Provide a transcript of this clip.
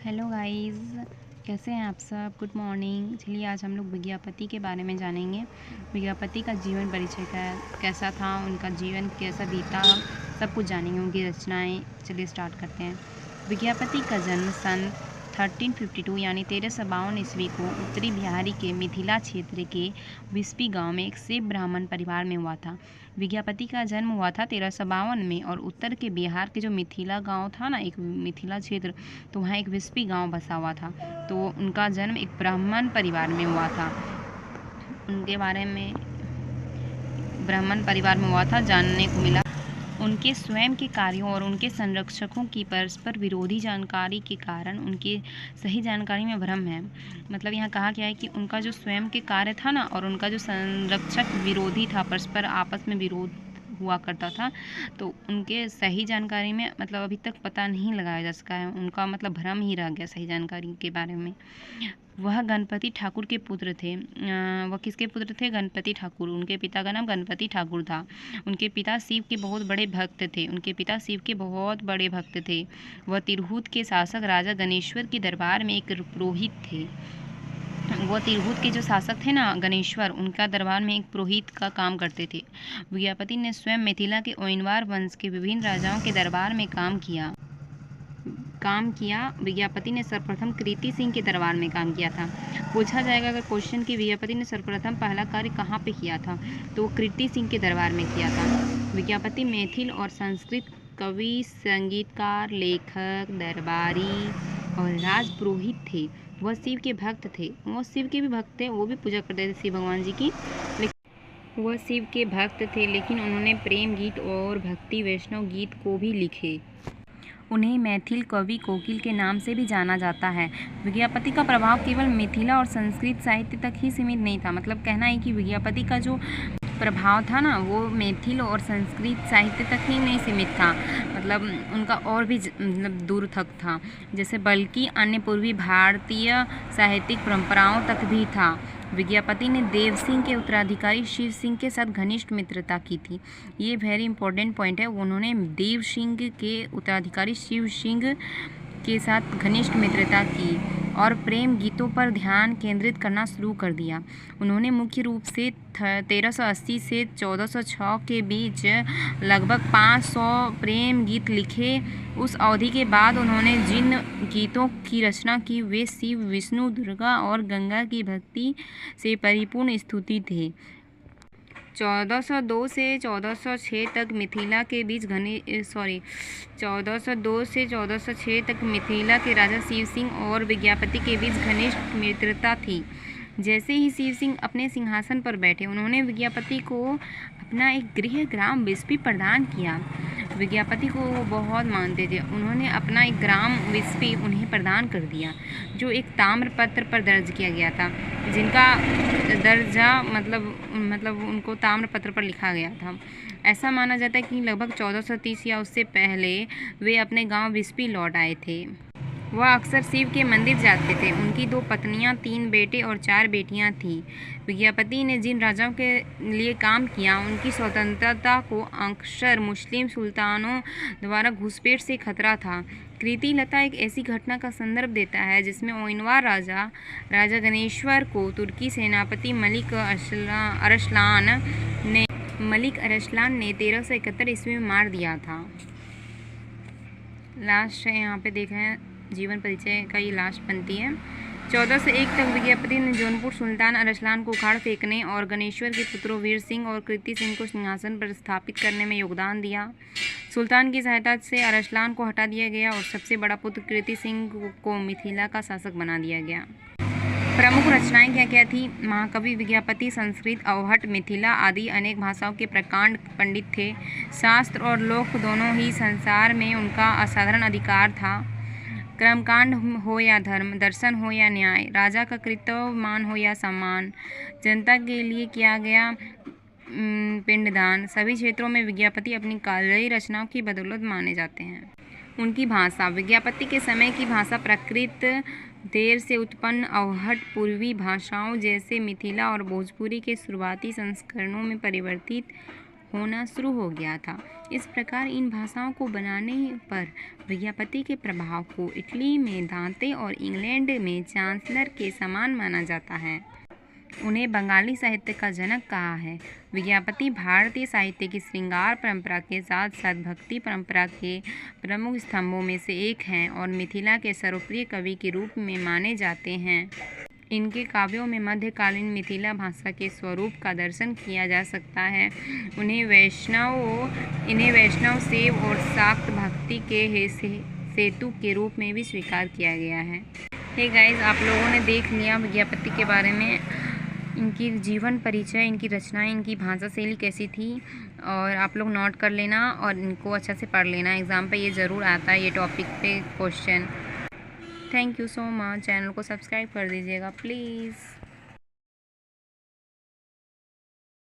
Hello guys, कैसे हैं आप सब। Good morning. चलिए आज हम लोग विज्ञापति के बारे में जानेंगे। विज्ञापति का जीवन परिचय कैसा था, उनका जीवन कैसा बीता, सब कुछ जानेंगे, उनकी रचनाएं। चलिए स्टार्ट करते हैं। विज्ञापति का जन्म सन 1352 यानी 1352 ईस्वी को उत्तरी बिहारी के मिथिला क्षेत्र के विस्पी गांव में एक सेठ ब्राह्मण परिवार में हुआ था। विज्ञापति का जन्म हुआ था 1352 में, और उत्तर के बिहार के जो मिथिला गांव था ना, एक मिथिला क्षेत्र, तो वहाँ एक विस्पी गांव बसा हुआ था। तो उनका जन्म एक ब्राह्मण परिवार में हुआ था। उनके बारे में ब्राह्मण परिवार में हुआ था जानने को मिला। उनके स्वयं के कार्यों और उनके संरक्षकों की परस्पर विरोधी जानकारी के कारण उनकी सही जानकारी में भ्रम है। मतलब यहाँ कहा गया है कि उनका जो स्वयं के कार्य था ना, और उनका जो संरक्षक विरोधी था, परस्पर आपस में विरोध हुआ करता था, तो उनके सही जानकारी में मतलब अभी तक पता नहीं लगाया जा सका है। उनका मतलब भ्रम ही रह गया सही जानकारी के बारे में। वह गणपति ठाकुर के पुत्र थे। वह किसके पुत्र थे? गणपति ठाकुर। उनके पिता का नाम गणपति ठाकुर था। उनके पिता शिव के बहुत बड़े भक्त थे। वह तिरहुत के शासक राजा गणेश्वर के दरबार में एक पुरोहित थे। वो तिरहुत के जो शासक थे ना, गणेश्वर, उनका दरबार में एक पुरोहित का काम करते थे। विज्ञापति ने स्वयं मिथिला के ओइनवार वंश के विभिन्न राजाओं के दरबार में काम किया। विज्ञापति ने सर्वप्रथम कृति सिंह के दरबार में काम किया था। पूछा जाएगा अगर क्वेश्चन कि विज्ञापति ने सर्वप्रथम पहला कार्य कहाँ पे किया था, तो वो कृति सिंह के दरबार में किया था। विज्ञापति मैथिल और संस्कृत कवि, संगीतकार, लेखक, दरबारी और राजपुरोहित थे। वह शिव के भक्त थे। वो शिव के भी भक्त थे, वो भी पूजा करते थे शिव भगवान जी की। वह शिव के भक्त थे, लेकिन उन्होंने प्रेम गीत और भक्ति वैष्णव गीत को भी लिखे। उन्हें मैथिल कवि कोकिल के नाम से भी जाना जाता है। विज्ञापति का प्रभाव केवल मिथिला और संस्कृत साहित्य तक ही सीमित नहीं था। मतलब कहना है कि विज्ञापति का जो प्रभाव था ना, वो मैथिल और संस्कृत साहित्य तक ही नहीं सीमित था, मतलब उनका और भी मतलब दूर तक था, जैसे बल्कि अन्य पूर्वी भारतीय साहित्यिक परंपराओं तक भी था। विज्ञापति ने देव सिंह के उत्तराधिकारी शिव सिंह के साथ घनिष्ठ मित्रता की थी। ये वेरी इंपॉर्टेंट पॉइंट है। उन्होंने देव सिंह के उत्तराधिकारी शिव सिंह के साथ घनिष्ठ मित्रता की और प्रेम गीतों पर ध्यान केंद्रित करना शुरू कर दिया। उन्होंने मुख्य रूप से 1380 से 1406 के बीच लगभग 500 प्रेम गीत लिखे। उस अवधि के बाद उन्होंने जिन गीतों की रचना की वे शिव, विष्णु, दुर्गा और गंगा की भक्ति से परिपूर्ण स्तुति थे। 1402 से 1406 तक मिथिला के बीच 1402 से 1406 तक मिथिला के राजा शिव सिंह और विज्ञापति के बीच घनिष्ठ मित्रता थी। जैसे ही शिव सिंह अपने सिंहासन पर बैठे, उन्होंने विज्ञापति को अपना एक गृह ग्राम विस्पी प्रदान किया। विज्ञापति को वो बहुत मानते थे। उन्होंने अपना एक ग्राम विस्पी उन्हें प्रदान कर दिया, जो एक ताम्रपत्र पर दर्ज किया गया था, जिनका दर्जा मतलब उनको ताम्रपत्र पर लिखा गया था। ऐसा माना जाता है कि लगभग 1430 या उससे पहले वे अपने गांव विस्पी लौट आए थे। वह अक्सर शिव के मंदिर जाते थे। उनकी 2 पत्नियां, 3 बेटे और 4 बेटियां थीं। विज्ञापति ने जिन राजाओं के लिए काम किया, उनकी स्वतंत्रता को अक्सर मुस्लिम सुल्तानों द्वारा घुसपैठ से खतरा था। कृति लता एक ऐसी घटना का संदर्भ देता है जिसमें ओइनवार राजा गणेश्वर को तुर्की सेनापति मलिक अरसलान ने 1371 ईस्वी में मार दिया था। लास्ट है, यहाँ पे देखें जीवन परिचय का ये लास्ट पंक्ति है। 1401 तक विज्ञापति ने जौनपुर सुल्तान अरसलान को उखाड़ फेंकने और गणेश्वर के पुत्रों वीर सिंह और कृति सिंह को सिंहासन पर स्थापित करने में योगदान दिया। सुल्तान की सहायता से अरसलान को हटा दिया गया और सबसे बड़ा पुत्र कृति सिंह को मिथिला का शासक बना दिया गया। प्रमुख रचनाएं क्या क्या थी? महाकवि विज्ञापति संस्कृत, अवहट, मिथिला आदि अनेक भाषाओं के प्रकांड पंडित थे। शास्त्र और लोक दोनों ही संसार में उनका असाधारण अधिकार था। कर्मकांड हो या धर्म, दर्शन हो या न्याय, राजा का कर्तव्य मान हो या सम्मान, जनता के लिए किया गया पिंडदान, सभी क्षेत्रों में विज्ञापति अपनी काव्यीय रचनाओं की बदौलत माने जाते हैं। उनकी भाषा, विज्ञापति के समय की भाषा प्राकृत देर से उत्पन्न अवहट पूर्वी भाषाओं जैसे मिथिला और भोजपुरी के शुरुआती संस्करणों में परिवर्तित होना शुरू हो गया था। इस प्रकार इन भाषाओं को बनाने पर विद्यापति के प्रभाव को इटली में दांते और इंग्लैंड में चांसलर के समान माना जाता है। उन्हें बंगाली साहित्य का जनक कहा है। विद्यापति भारतीय साहित्य की श्रृंगार परंपरा के साथ साथ भक्ति परंपरा के प्रमुख स्तंभों में से एक हैं और मिथिला के सर्वप्रिय कवि के रूप में माने जाते हैं। इनके काव्यों में मध्यकालीन मिथिला भाषा के स्वरूप का दर्शन किया जा सकता है। इन्हें वैष्णव शैव और शाक्त भक्ति के सेतु के रूप में भी स्वीकार किया गया है। हे गाइस, आप लोगों ने देख लिया विद्यापति के बारे में, इनकी जीवन परिचय, इनकी रचनाएं, इनकी भाषा शैली कैसी थी, और आप लोग नोट कर लेना और इनको अच्छा से पढ़ लेना। एग्ज़ाम पे ये ज़रूर आता है, ये टॉपिक पे question. Thank you so much. Channel को सब्सक्राइब कर दीजिएगा प्लीज़।